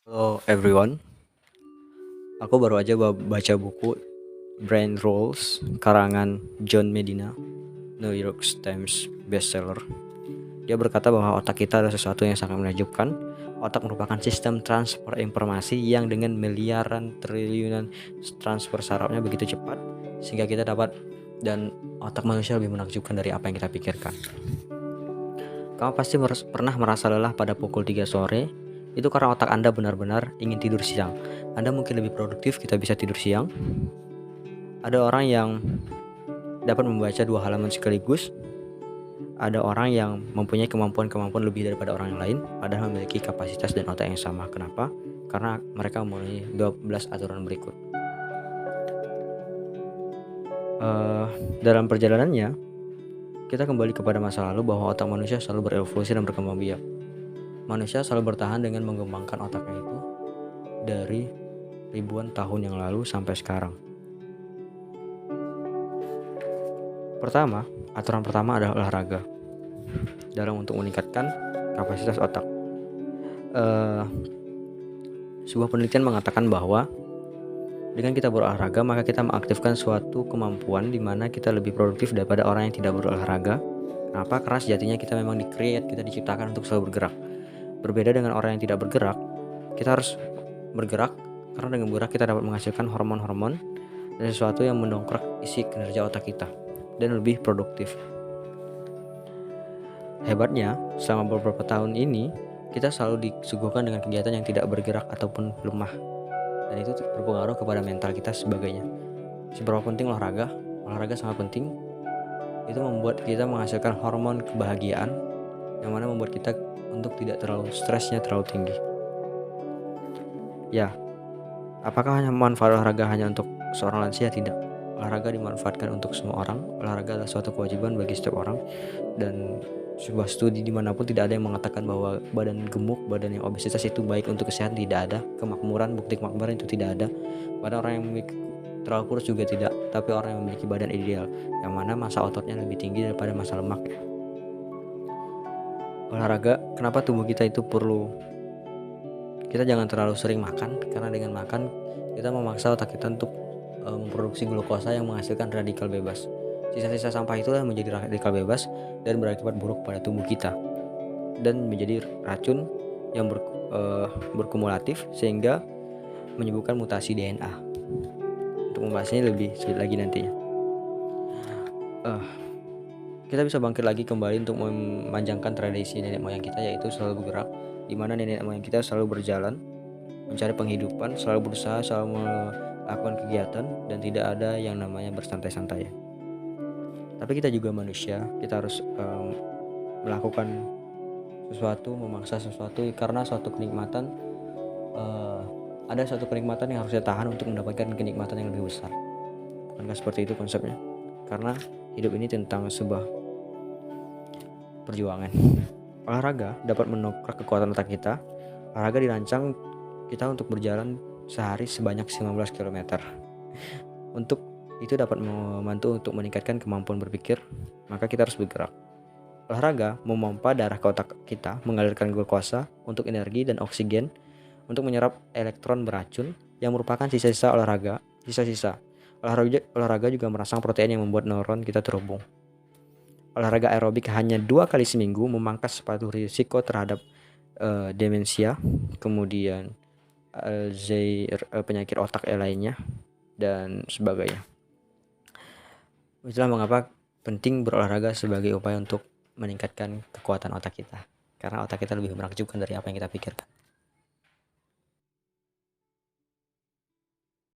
Hello everyone, aku baru aja baca buku Brain Rules karangan John Medina, New York Times bestseller. Dia berkata bahwa otak kita adalah sesuatu yang sangat menakjubkan. Otak merupakan sistem transfer informasi yang dengan miliaran triliunan transfer sarafnya begitu cepat sehingga kita dapat, dan otak manusia lebih menakjubkan dari apa yang kita pikirkan. Kamu pasti pernah merasa lelah pada pukul 3 sore. Itu karena otak Anda benar-benar ingin tidur siang. Anda mungkin lebih produktif kita bisa tidur siang. Ada orang yang dapat membaca 2 halaman sekaligus. Ada orang yang mempunyai kemampuan-kemampuan lebih daripada orang yang lain, padahal memiliki kapasitas dan otak yang sama. Kenapa? Karena mereka mempunyai 12 aturan berikut. Dalam perjalanannya, kita kembali kepada masa lalu bahwa otak manusia selalu berevolusi dan berkembang biak. Manusia selalu bertahan dengan mengembangkan otaknya itu dari ribuan tahun yang lalu sampai sekarang. Aturan pertama adalah olahraga dalam untuk meningkatkan kapasitas otak. Sebuah penelitian mengatakan bahwa dengan kita berolahraga maka kita mengaktifkan suatu kemampuan di mana kita lebih produktif daripada orang yang tidak berolahraga. Kenapa? Karena sejatinya kita memang kita diciptakan untuk selalu bergerak. Berbeda dengan orang yang tidak bergerak, kita harus bergerak karena dengan bergerak kita dapat menghasilkan hormon-hormon dan sesuatu yang mendongkrak isi kinerja otak kita dan lebih produktif. Hebatnya, selama beberapa tahun ini kita selalu disuguhkan dengan kegiatan yang tidak bergerak ataupun lemah, dan itu berpengaruh kepada mental kita sebagainya. Seberapa penting olahraga? Olahraga sangat penting. Itu membuat kita menghasilkan hormon kebahagiaan yang mana membuat kita untuk tidak terlalu stresnya terlalu tinggi. Ya, apakah hanya manfaat olahraga hanya untuk seorang lansia? Tidak. Olahraga dimanfaatkan untuk semua orang. Olahraga adalah suatu kewajiban bagi setiap orang, dan sebuah studi dimanapun tidak ada yang mengatakan bahwa badan gemuk, badan yang obesitas itu baik untuk kesehatan. Tidak ada. Bukti kemakmuran itu tidak ada. Pada orang yang memiliki terlalu kurus juga tidak, tapi orang yang memiliki badan ideal yang mana massa ototnya lebih tinggi daripada massa lemaknya. Olahraga, kenapa tubuh kita itu perlu? Kita jangan terlalu sering makan, karena dengan makan kita memaksa otak kita untuk memproduksi glukosa yang menghasilkan radikal bebas. Sisa-sisa sampah itulah menjadi radikal bebas dan berakibat buruk pada tubuh kita dan menjadi racun yang berkumulatif sehingga menyebabkan mutasi DNA. Untuk membahasnya lebih sedikit lagi nantinya. Kita bisa bangkit lagi kembali untuk memanjangkan tradisi nenek moyang kita, yaitu selalu bergerak, di mana nenek moyang kita selalu berjalan mencari penghidupan, selalu berusaha, selalu melakukan kegiatan, dan tidak ada yang namanya bersantai-santai. Tapi kita juga manusia, kita harus melakukan sesuatu, memaksa sesuatu karena suatu kenikmatan. Ada suatu kenikmatan yang harus kita tahan untuk mendapatkan kenikmatan yang lebih besar. Bukankah seperti itu konsepnya? Karena hidup ini tentang sebuah perjuangan. Olahraga dapat mendongkrak kekuatan otak kita. Olahraga dirancang kita untuk berjalan sehari sebanyak 19 km. Untuk itu dapat membantu untuk meningkatkan kemampuan berpikir, maka kita harus bergerak. Olahraga memompa darah ke otak kita, mengalirkan glukosa untuk energi dan oksigen untuk menyerap elektron beracun yang merupakan sisa-sisa olahraga. Olahraga juga merangsang protein yang membuat neuron kita terhubung. Olahraga aerobik hanya 2 kali seminggu memangkas suatu risiko terhadap demensia, kemudian penyakit otak lainnya, dan sebagainya. Itulah mengapa penting berolahraga sebagai upaya untuk meningkatkan kekuatan otak kita, karena otak kita lebih menakjubkan dari apa yang kita pikirkan.